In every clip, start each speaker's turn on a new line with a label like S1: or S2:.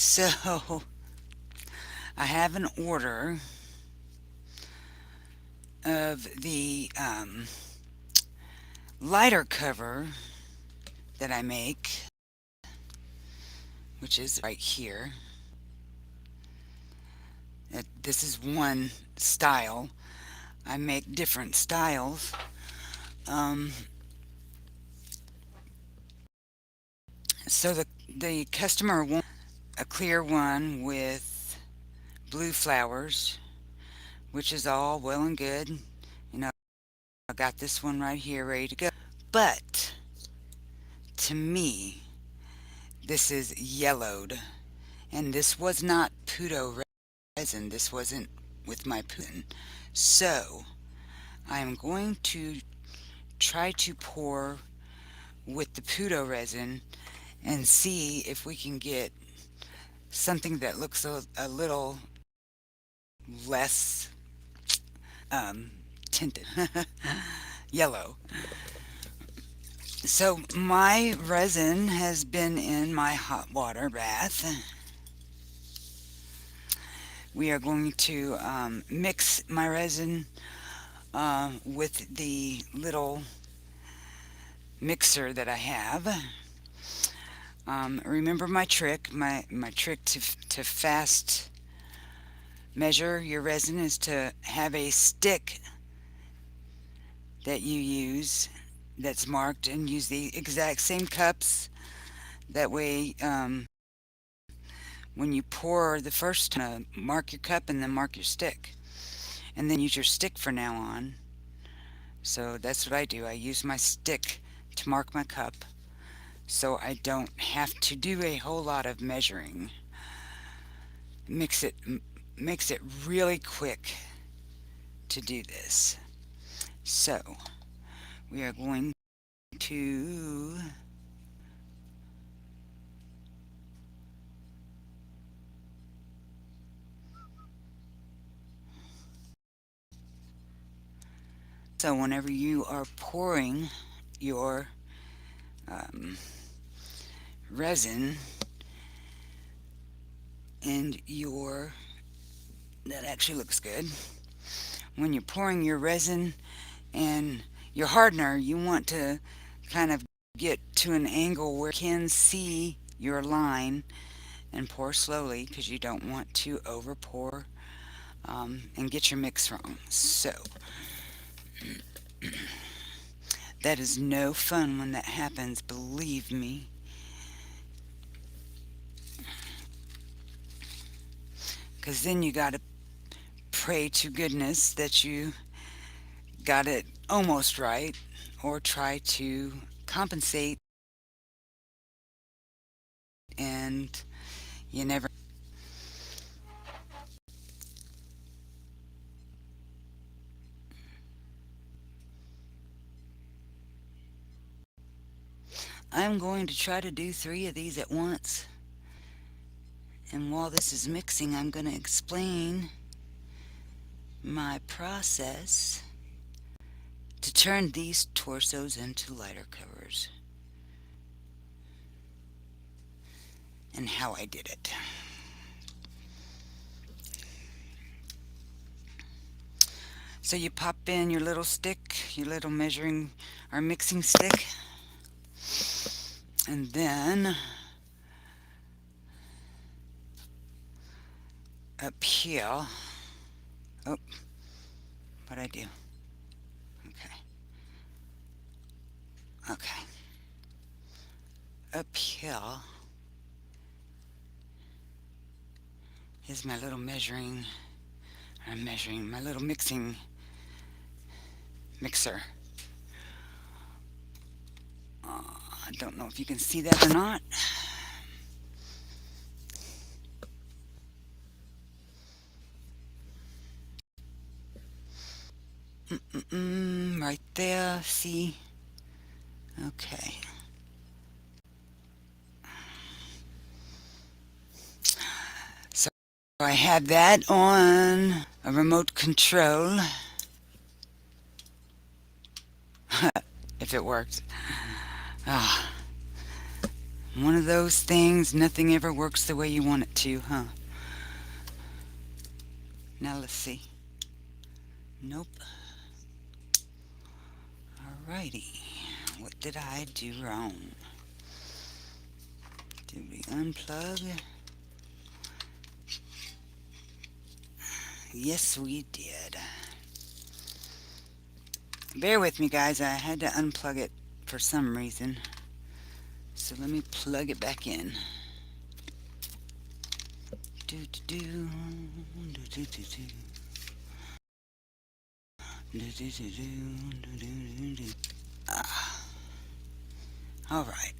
S1: So I have an order of the lighter cover that I make, which is right here. This is one style. I make different styles. Um, so the customer wants a clear one with blue flowers, which is all well and good. You know, I got this one right here ready to go. But to me, this is yellowed, and this was not Puto resin. This wasn't with my Putin. So I'm going to try to pour with the Puto resin and see if we can get something that looks a little less tinted yellow. So my resin has been in my hot water bath. We are going to mix my resin with the little mixer that I have. Remember my trick. My trick to fast measure your resin is to have a stick that you use that's marked, and use the exact same cups. That way, when you pour the first time, mark your cup and then mark your stick. And then use your stick from now on. So that's what I do. I use my stick to mark my cup, so I don't have to do a whole lot of measuring. Makes it really quick to do this. So we are going to so whenever you are pouring your resin and your that actually looks good. When you're pouring your resin and your hardener, you want to kind of get to an angle where you can see your line, and pour slowly because you don't want to over pour and get your mix wrong. So that is no fun when that happens, believe me. Because then you got to pray to goodness that you got it almost right, or try to compensate, and you never. I'm going to try to do 3 of these at once, and while this is mixing, I'm going to explain my process to turn these torsos into lighter covers, and how I did it. So you pop in your little stick, your little measuring or mixing stick, and then up here, oh, what'd I do? Okay. Up here is my little my little mixing mixer. I don't know if you can see that or not. Right there, see? Okay. So I had that on a remote control. If it worked. Ah. One of those things, nothing ever works the way you want it to, huh? Now let's see. Nope. Alrighty. What did I do wrong? Did we unplug? Yes, we did. Bear with me, guys. I had to unplug it for some reason. So let me plug it back in. Do do do do do do do. Do, do, do, do, do, do, do. All right.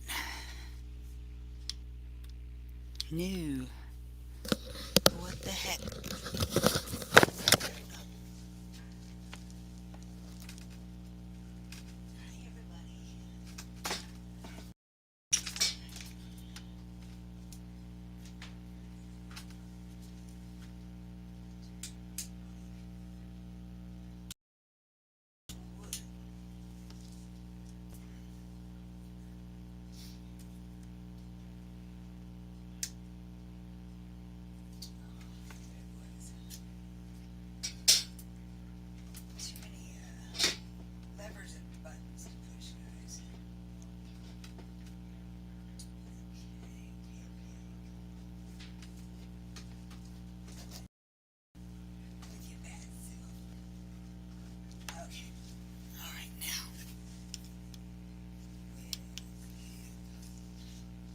S1: New. What the heck? Hi, everybody. Too many levers and buttons to push, guys. With your bad self. Okay. All right, now.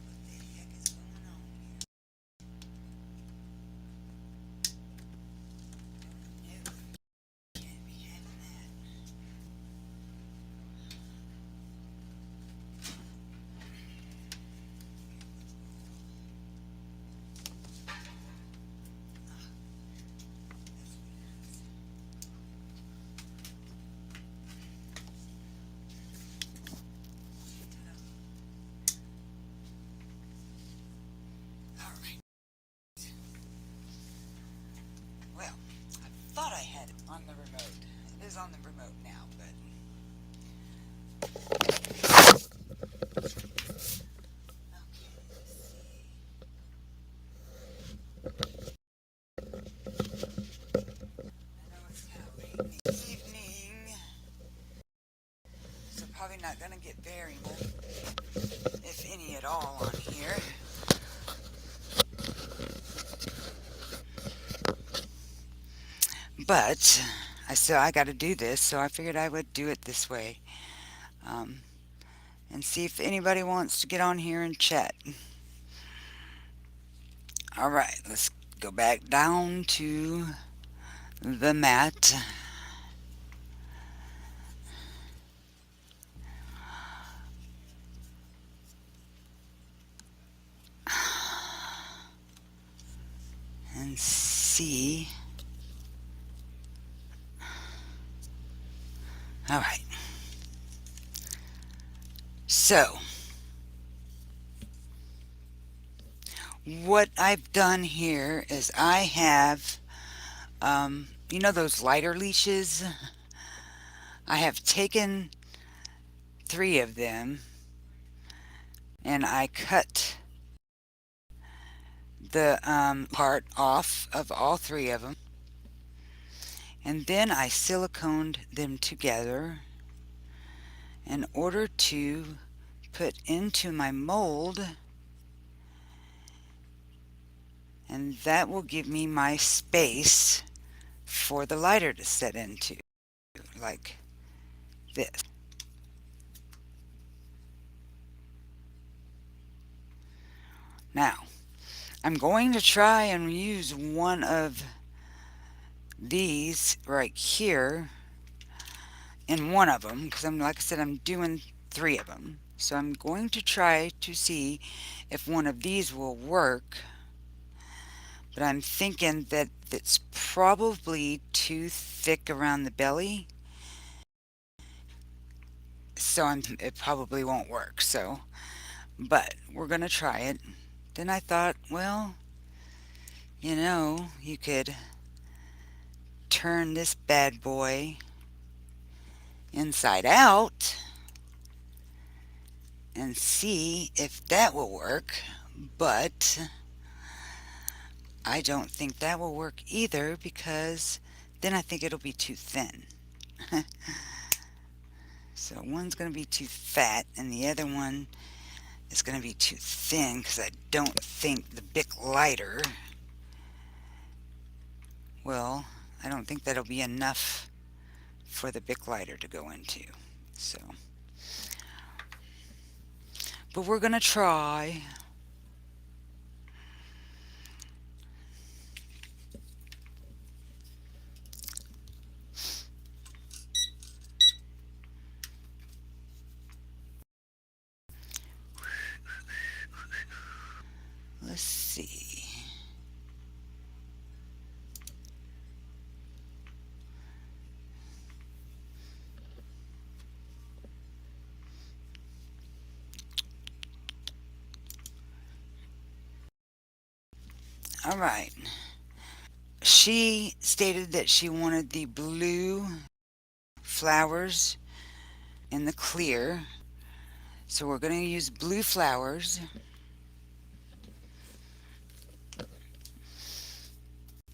S1: What the heck is going on here? No, can't be having that. All right. Well, I thought I had it on the remote. It is on the remote now, but okay, let's see. I know it's kind of late in the evening, so probably not going to get very much, if any at all, on here. But I got to do this, so I figured I would do it this way, um, and see if anybody wants to get on here and chat. All right, let's go back down to the mat. And see. All right. So, what I've done here is I have, you know those lighter leashes? I have taken 3 of them and I cut the part off of all 3 of them, and then I siliconed them together in order to put into my mold, and that will give me my space for the lighter to set into, like this. Now, I'm going to try and use one of these right here in one of them, because like I said, I'm doing 3 of them. So I'm going to try to see if one of these will work, but I'm thinking that it's probably too thick around the belly, so it probably won't work. So, but we're going to try it. Then I thought, well, you could turn this bad boy inside out and see if that will work, but I don't think that will work either, because then I think it'll be too thin. So one's going to be too fat and the other one is going to be too thin, because I don't think the Bic lighter, well, I don't think that'll be enough for the Bic lighter to go into. So, but we're going to try. Let's see. All right. She stated that she wanted the blue flowers in the clear. So we're going to use blue flowers.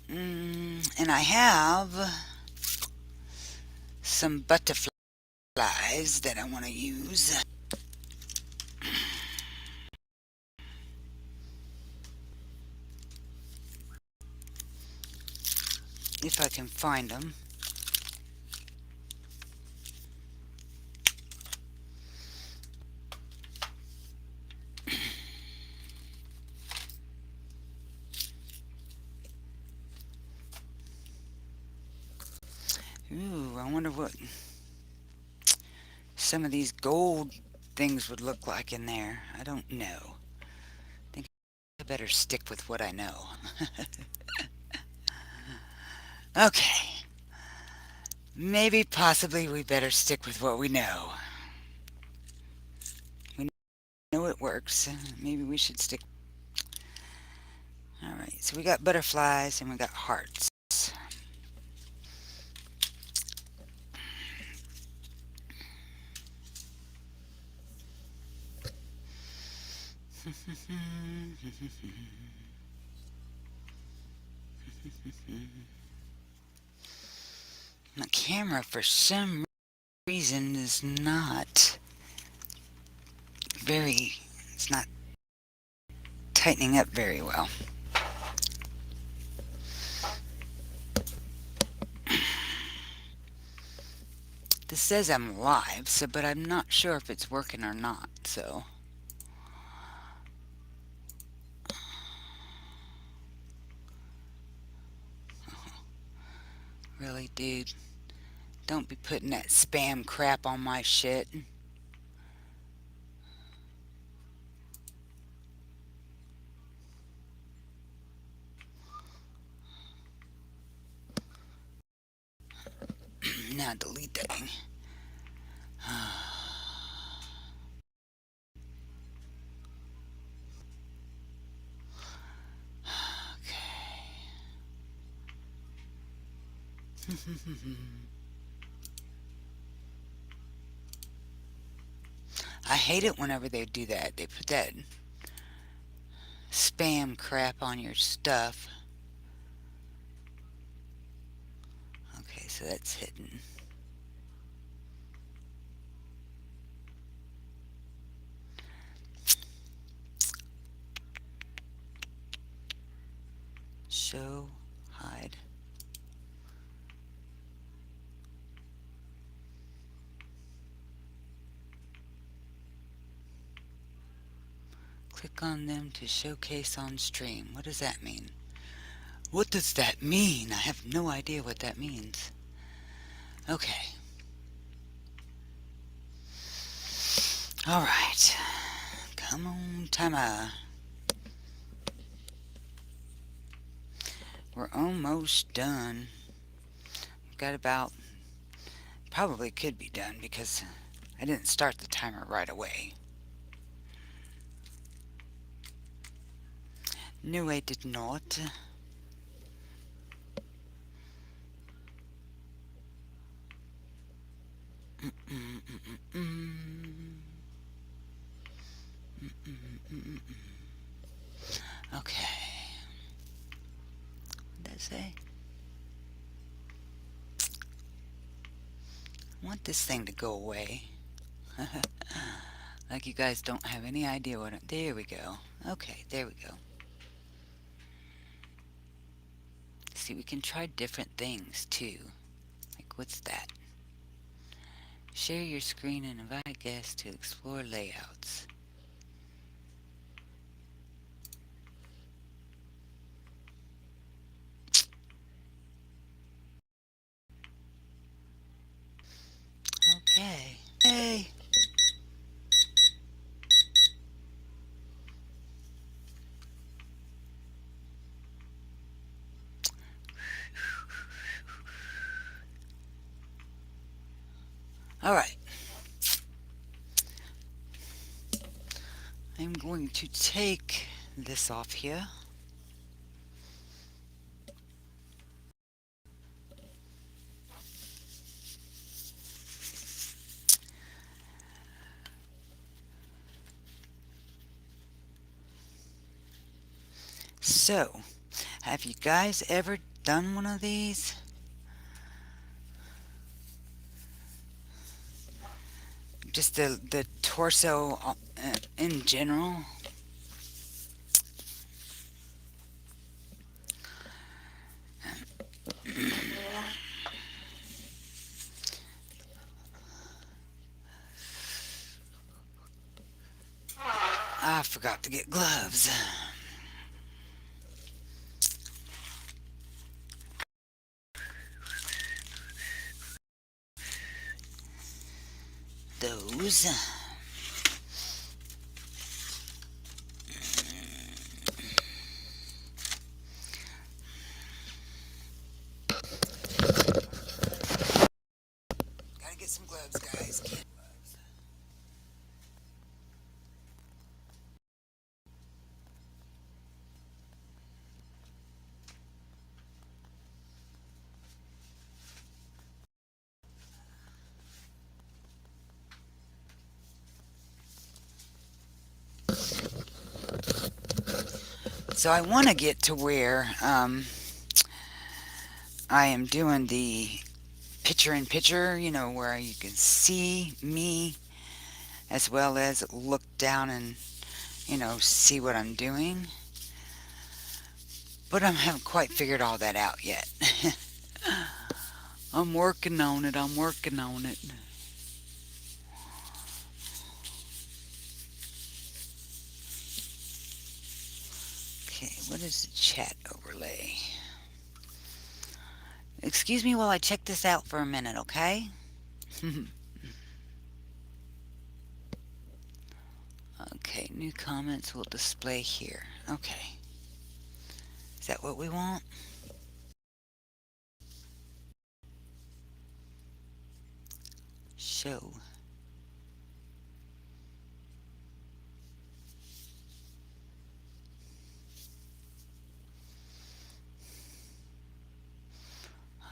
S1: And I have some butterflies that I want to use. If I can find them. Ooh, I wonder what some of these gold things would look like in there. I don't know. I think I better stick with what I know. Okay. Maybe, possibly, we better stick with what we know. We know it works. Maybe we should stick. Alright, so we got butterflies and we got hearts. My camera, for some reason, is not it's not tightening up very well. This says I'm live, so, but I'm not sure if it's working or not, so. Really, dude? Don't be putting that spam crap on my shit. Now delete that thing. I hate it whenever they do that. They put that spam crap on your stuff. Okay, so that's hidden. Show, hide. Click on them to showcase on stream. What does that mean? What does that mean? I have no idea what that means. Okay. Alright. Come on, timer. We're almost done. We've got about... Probably could be done because I didn't start the timer right away. No, I did not. Okay. What did that say? I want this thing to go away. Like you guys don't have any idea what there we go. Okay, there we go. See, we can try different things too. Like, what's that? Share your screen and invite guests to explore layouts. Okay. Hey. All right. I'm going to take this off here. So, have you guys ever done one of these? Just the torso in general? I forgot to get gloves. Those. Gotta get some gloves, guys. Get gloves. So I want to get to where I am doing the picture in picture, where you can see me as well as look down and, see what I'm doing. But I haven't quite figured all that out yet. I'm working on it. I'm working on it. Okay, what is the chat overlay? Excuse me while I check this out for a minute, okay? Okay, new comments will display here. Okay. Is that what we want? Show.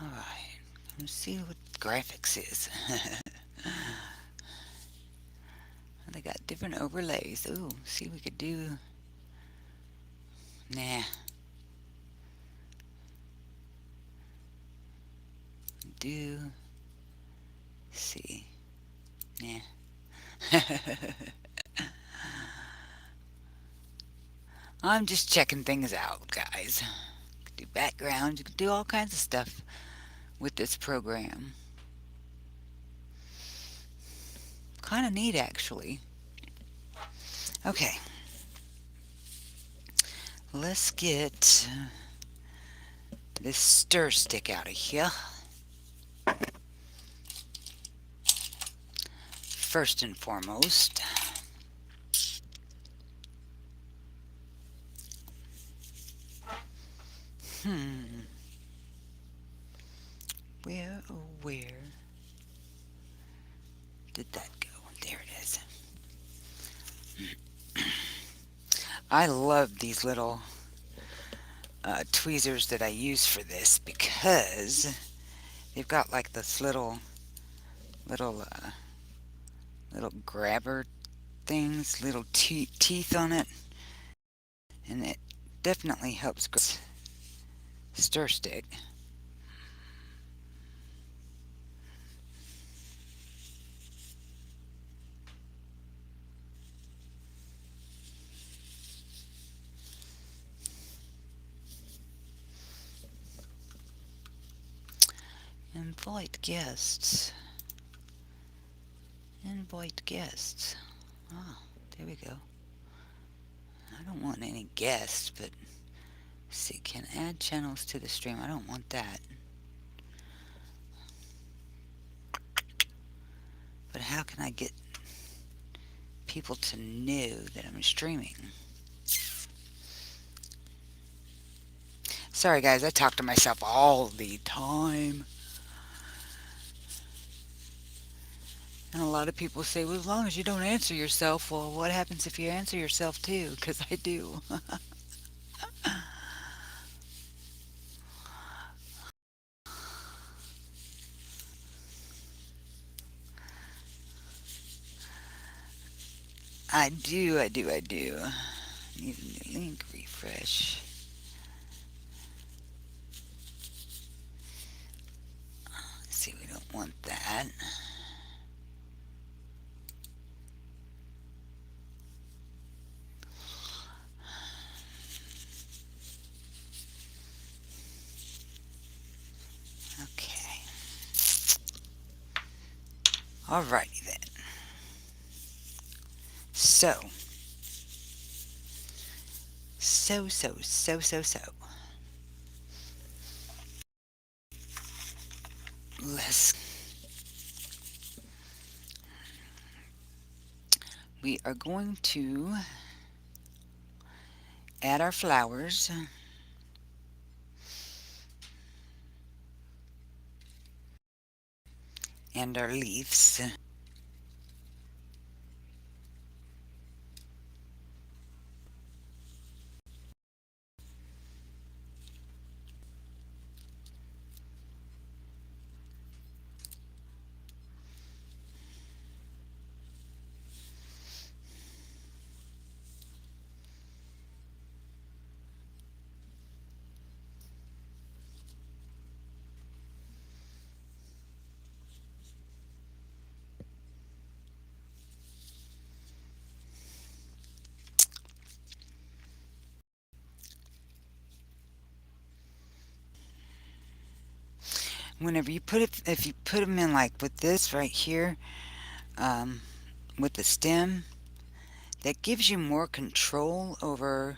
S1: Alright. Let's see what graphics is. They got different overlays. Ooh, see we could do... Nah. Do... See. Nah. I'm just checking things out, guys. You can do backgrounds. You can do all kinds of stuff with this program. Kind of neat, actually. Okay. Let's get this stir stick out of here. First and foremost. Where, oh where did that go? There it is. I love these little tweezers that I use for this because they've got like this little grabber things, little teeth on it, and it definitely helps stir stick. Invite guests. Invite guests. Ah, there we go. I don't want any guests, but see, can add channels to the stream. I don't want that. But how can I get people to know that I'm streaming? Sorry guys, I talk to myself all the time. And a lot of people say, well, as long as you don't answer yourself, well, what happens if you answer yourself too? Because I do. I do. Need a new link, refresh. Let's see, we don't want that. Okay. Alrighty then. So. Let's. We are going to add our flowers and our leaves. Whenever you put it, if you put them in like with this right here, um, with the stem, that gives you more control over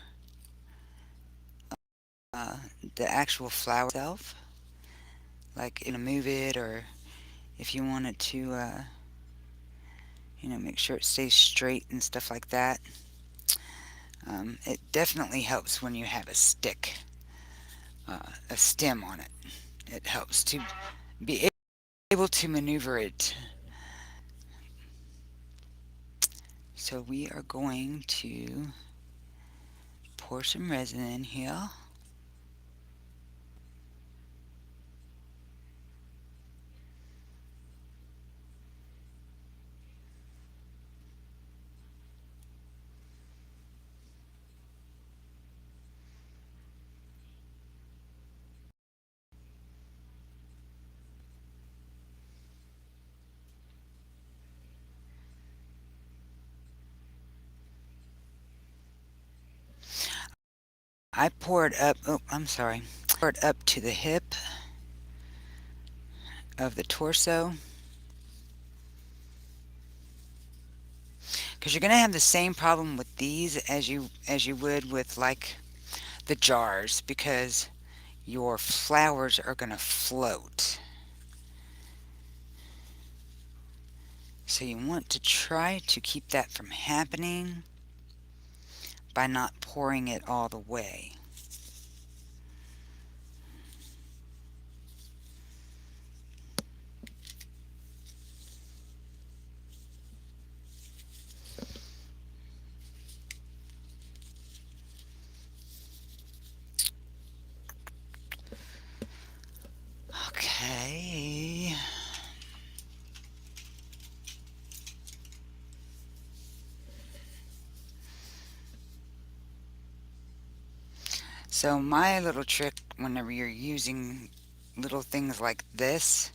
S1: uh, the actual flower itself. Like, move it, or if you want it to, make sure it stays straight and stuff like that. It definitely helps when you have a stem on it. It helps to be able to maneuver it. So we are going to pour some resin in here. I pour it up, oh, I'm sorry, pour it up to the hip of the torso. Because you're going to have the same problem with these as you would with like the jars, because your flowers are going to float. So you want to try to keep that from happening by not pouring it all the way. Okay. So my little trick whenever you're using little things like this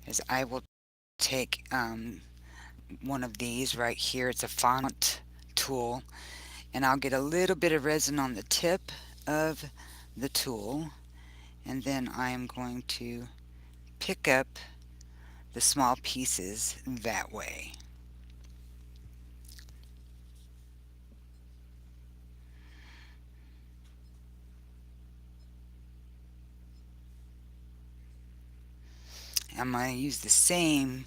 S1: is I will take one of these right here. It's a font tool, and I'll get a little bit of resin on the tip of the tool, and then I am going to pick up the small pieces that way. I'm going to use the same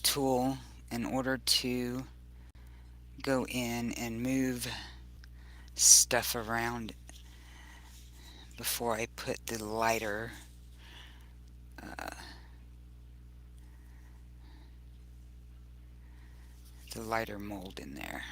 S1: tool in order to go in and move stuff around before I put uh, the lighter mold in there.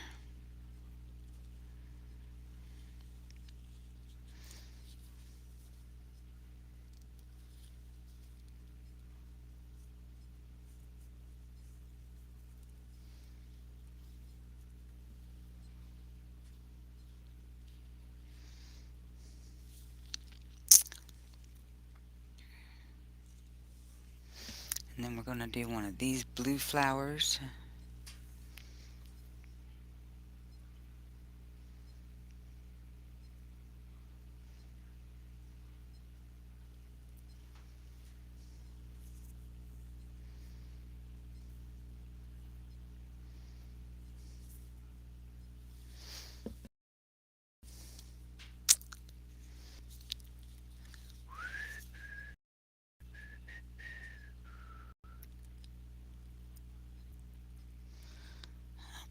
S1: And then we're going to do one of these blue flowers.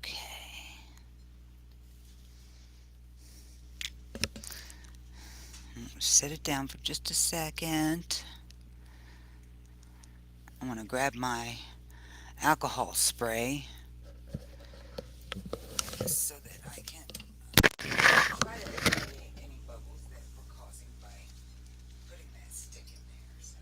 S1: Okay. Set it down for just a second. I'm going to grab my alcohol spray so that I can try to eliminate any bubbles that we're causing by putting that stick in there. So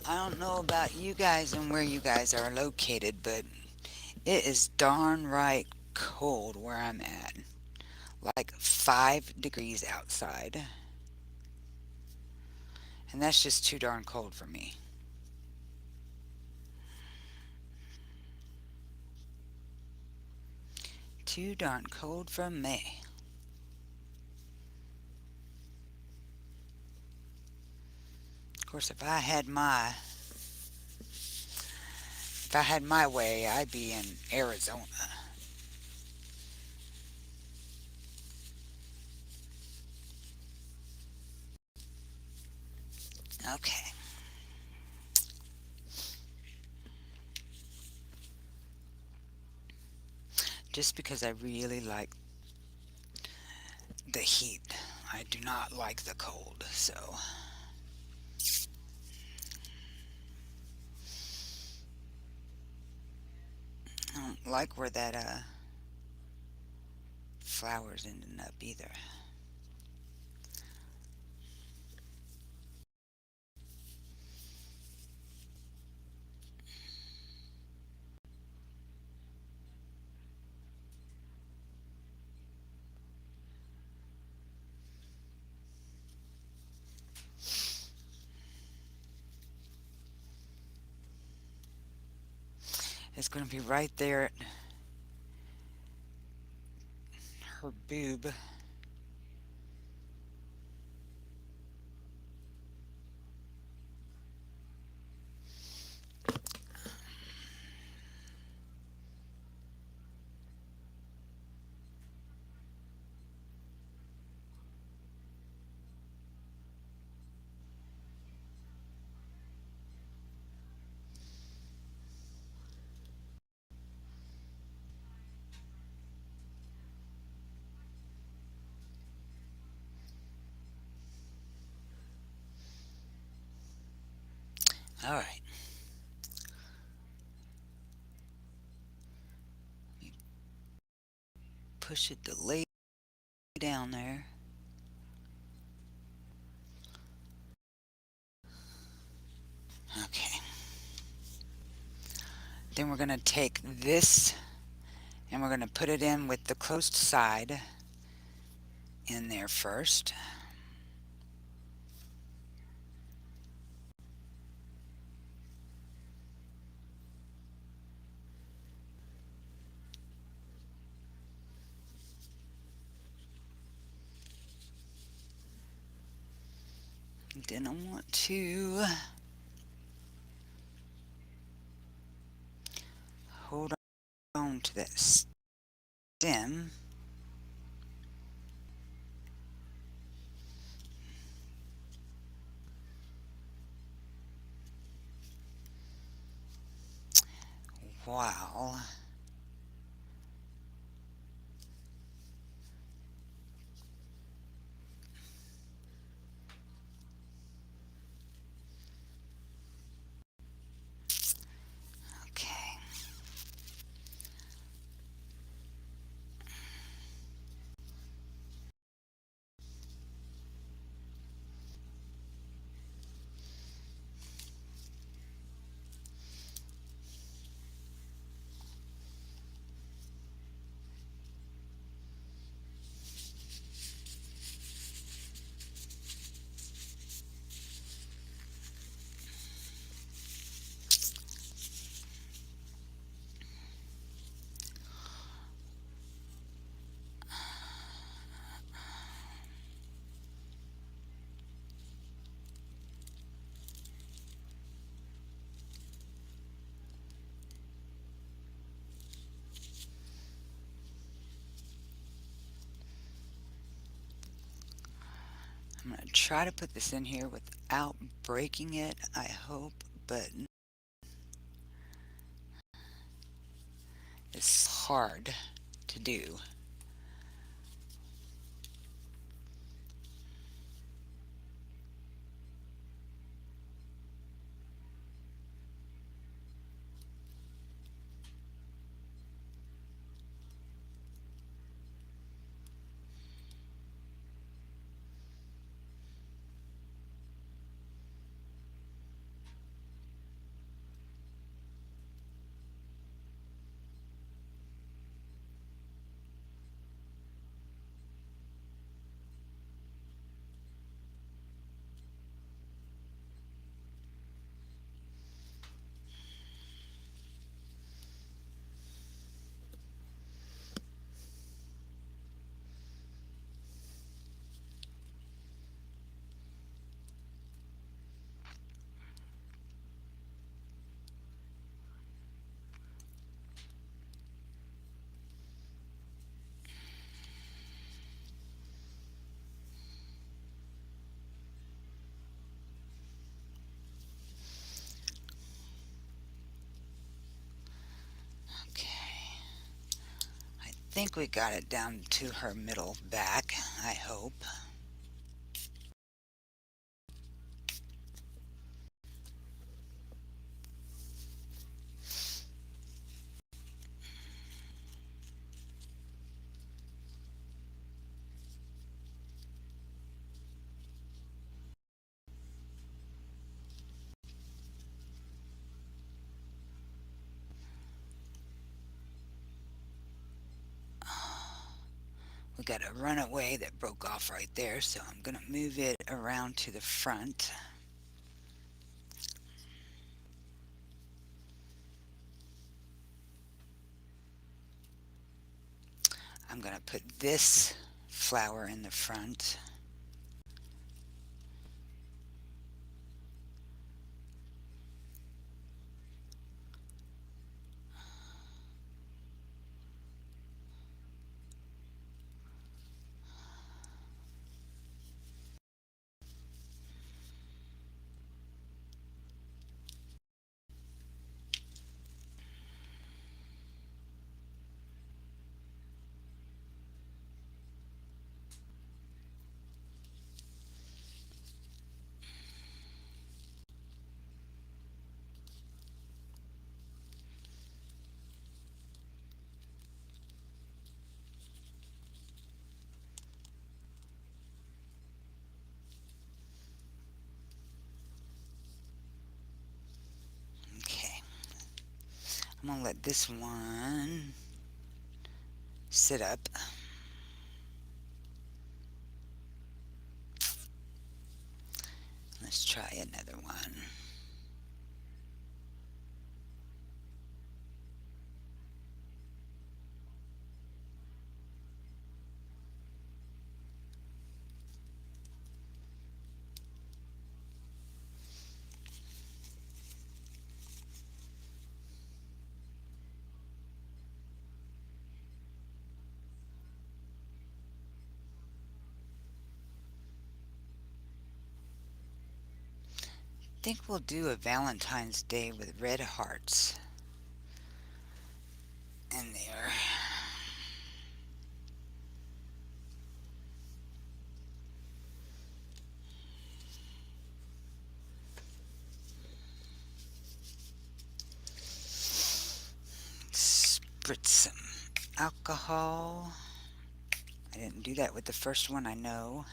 S1: I don't know about you guys and where you guys are located, but it is darn right cold where I'm at. Like 5 degrees outside. And that's just too darn cold for me. Too darn cold for me. Of course, if I had my way, I'd be in Arizona. Okay. Just because I really like the heat. I do not like the cold, so I don't like where that flower's ending up either. It's going to be right there at her boob. All right. push it to lay down there. Okay. Then we're going to take this and we're going to put it in with the closed side in there first. Then I want to hold on to that stem. Wow. Okay. I'm going to try to put this in here without breaking it, I hope, but it's hard to do. Okay. I think we got it down to her middle back, I hope. We got a runaway that broke off right there, so I'm going to move it around to the front. I'm going to put this flower in the front. I'm going to let this one sit up. Let's try another one. I think we'll do a Valentine's Day with red hearts in there. Spritz some alcohol. I didn't do that with the first one, I know.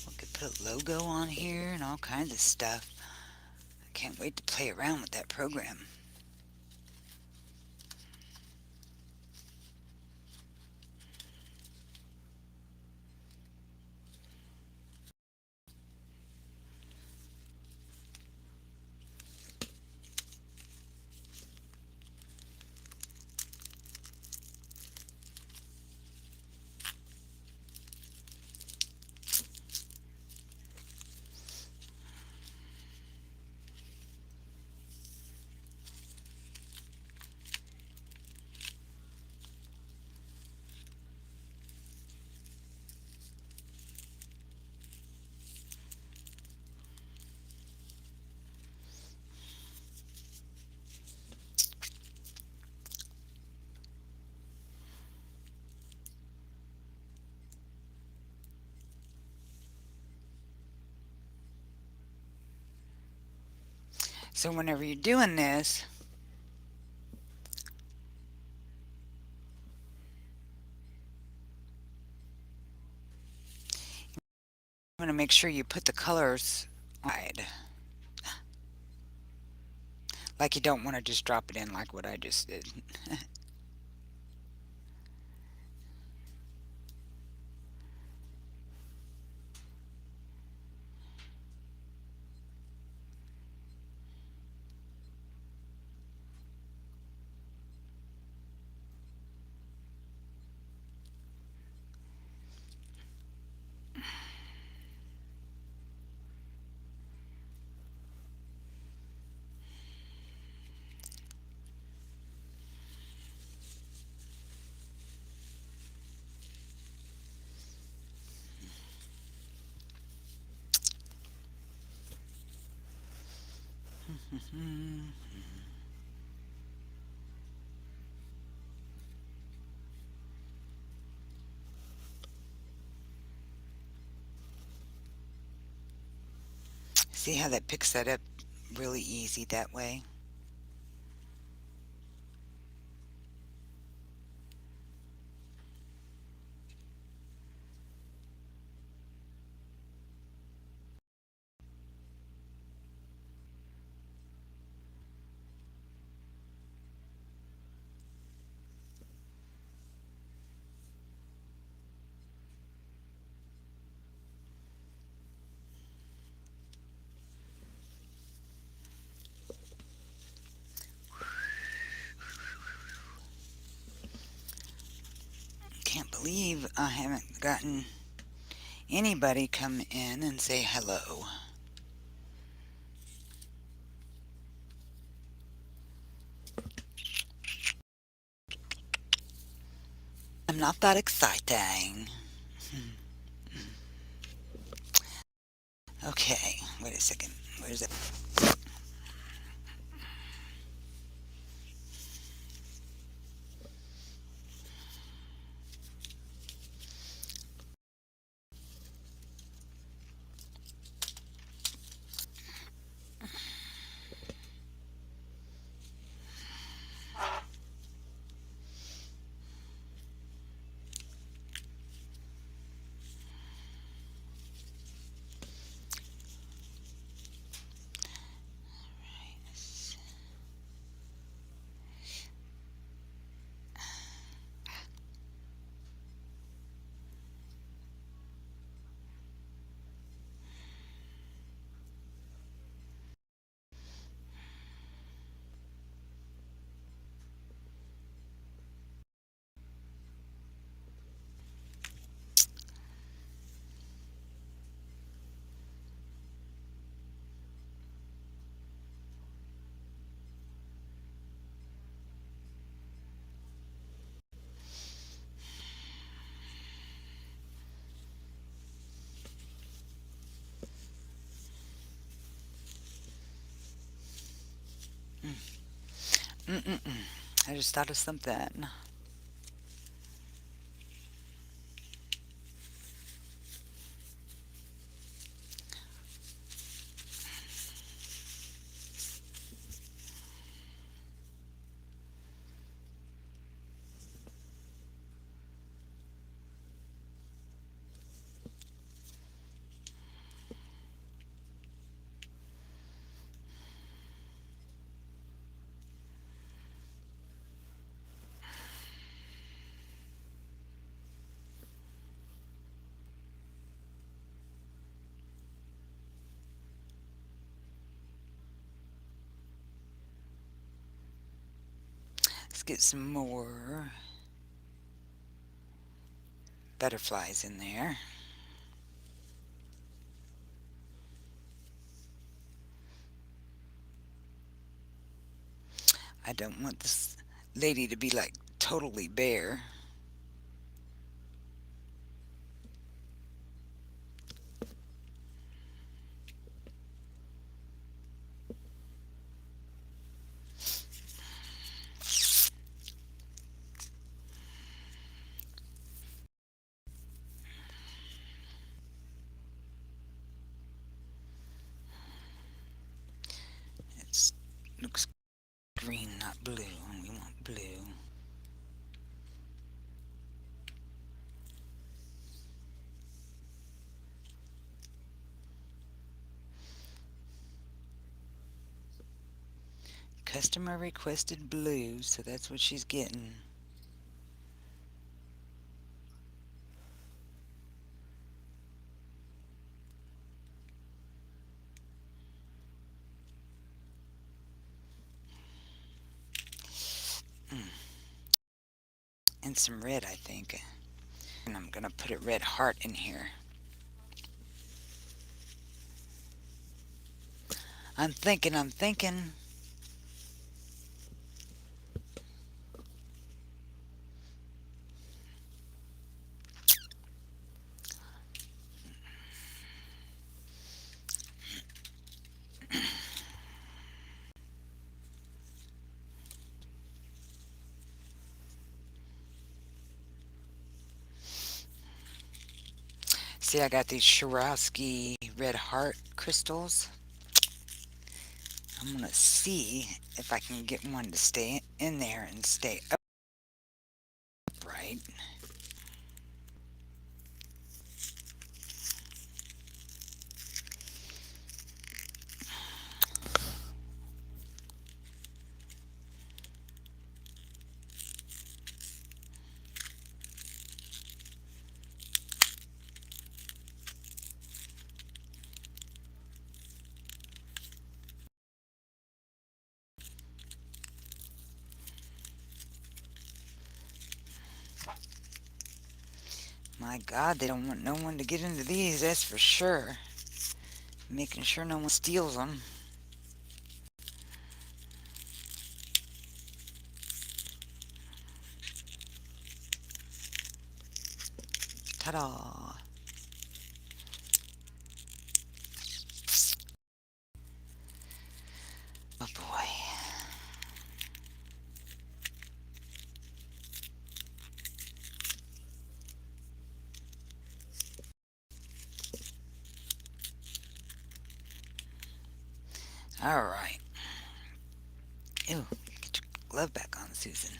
S1: We could put a logo on here and all kinds of stuff. I can't wait to play around with that program. So whenever you're doing this, you want to make sure you put the colors wide. Like you don't want to just drop it in like what I just did. See how that picks that up really easy that way? Can't believe I haven't gotten anybody come in and say hello. I'm not that exciting. Okay, wait a second. Where's it? Mm-mm-mm. I just thought of something. Let's get some more butterflies in there. I don't want this lady to be like totally bare. It looks green, not blue, and we want blue. Customer requested blue, so that's what she's getting. And some red, I think. And I'm gonna put a red heart in here. I'm thinking. See, I got these Swarovski red heart crystals. I'm gonna see if I can get one to stay in there and stay upright. My God, they don't want no one to get into these, that's for sure. Making sure no one steals them. Ta-da! Oh boy. Alright. Ew, get your glove back on, Susan.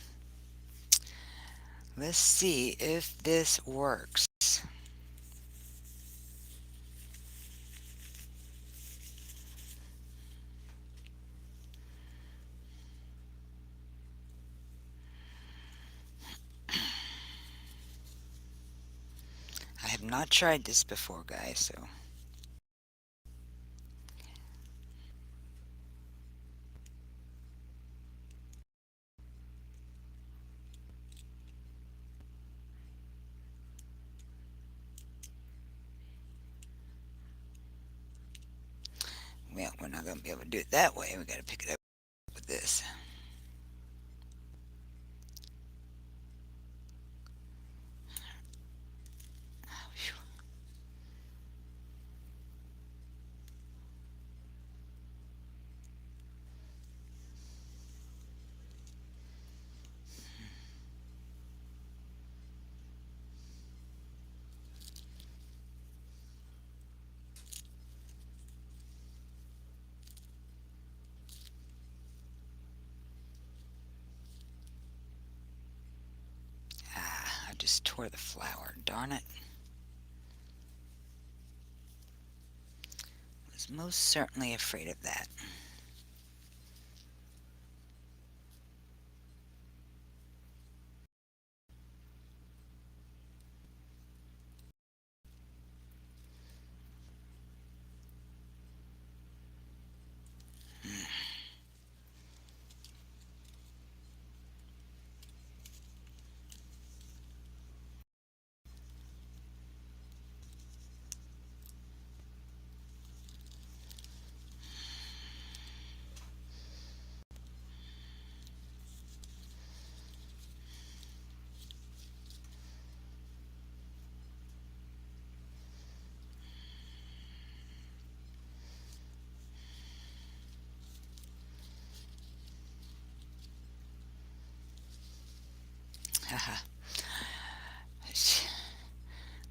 S1: Let's see if this works. I have not tried this before, guys, so... Well, we're not going to be able to do it that way. We got to pick it up with this. Ah, I just tore the flower. Darn it. Was most certainly afraid of that. Haha.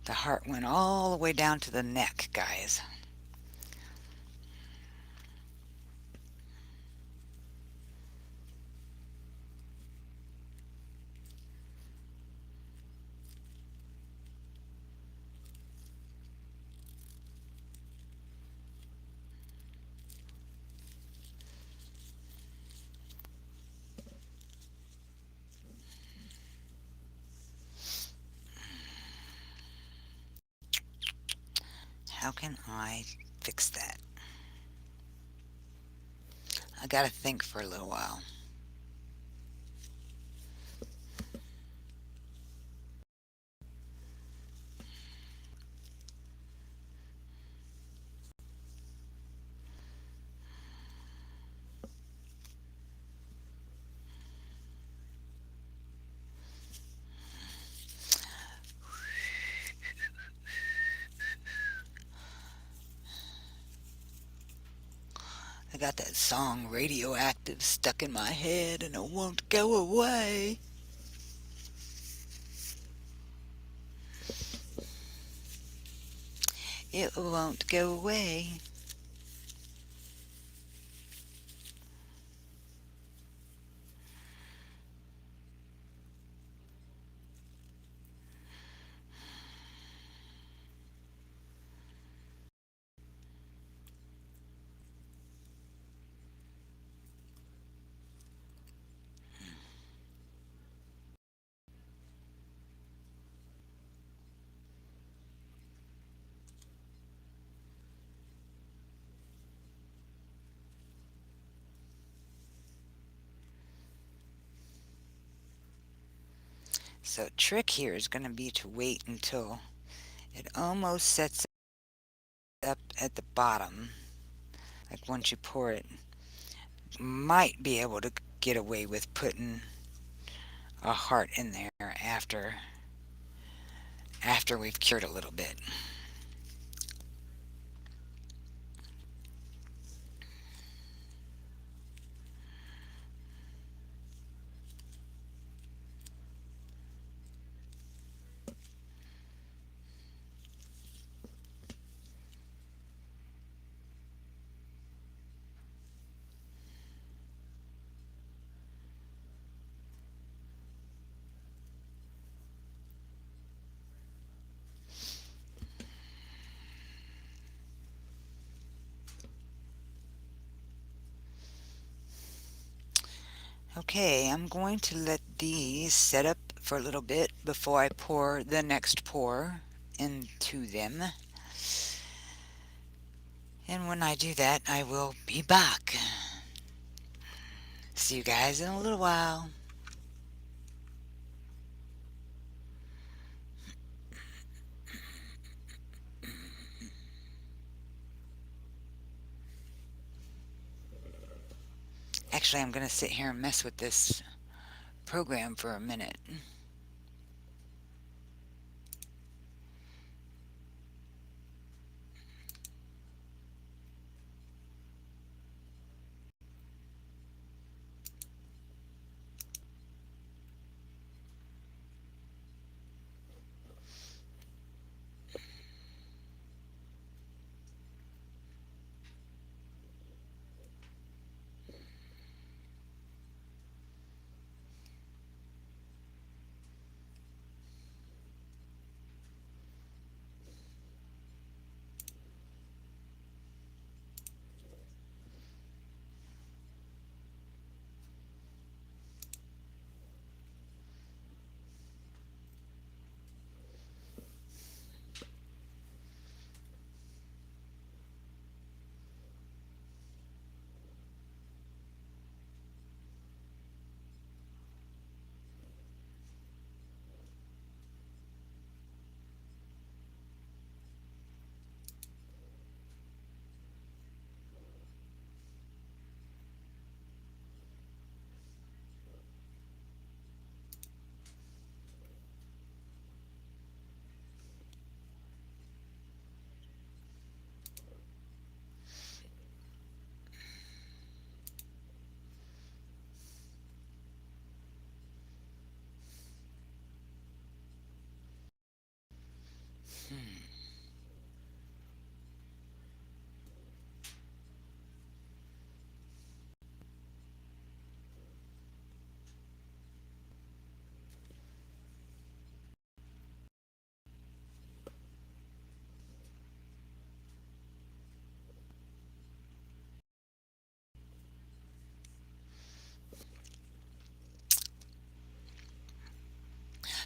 S1: The heart went all the way down to the neck, guys. How can I fix that? I gotta think for a little while. I got that song Radioactive stuck in my head and it won't go away. It won't go away. So the trick here is going to be to wait until it almost sets up at the bottom. Like once you pour it, might be able to get away with putting a heart in there after we've cured a little bit. Okay, I'm going to let these set up for a little bit before I pour the next pour into them. And when I do that, I will be back. See you guys in a little while. Actually, I'm going to sit here and mess with this program for a minute.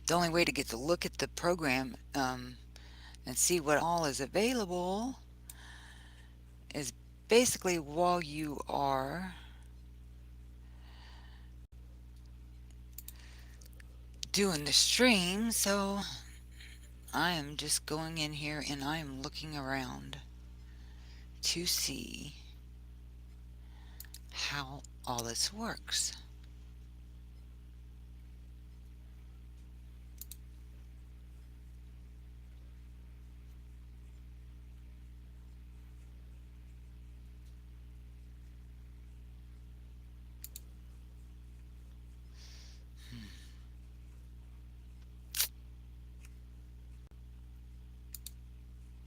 S1: The only way to get to look at the program and see what all is available is basically while you are doing the stream. So I am just going in here and I am looking around to see how all this works.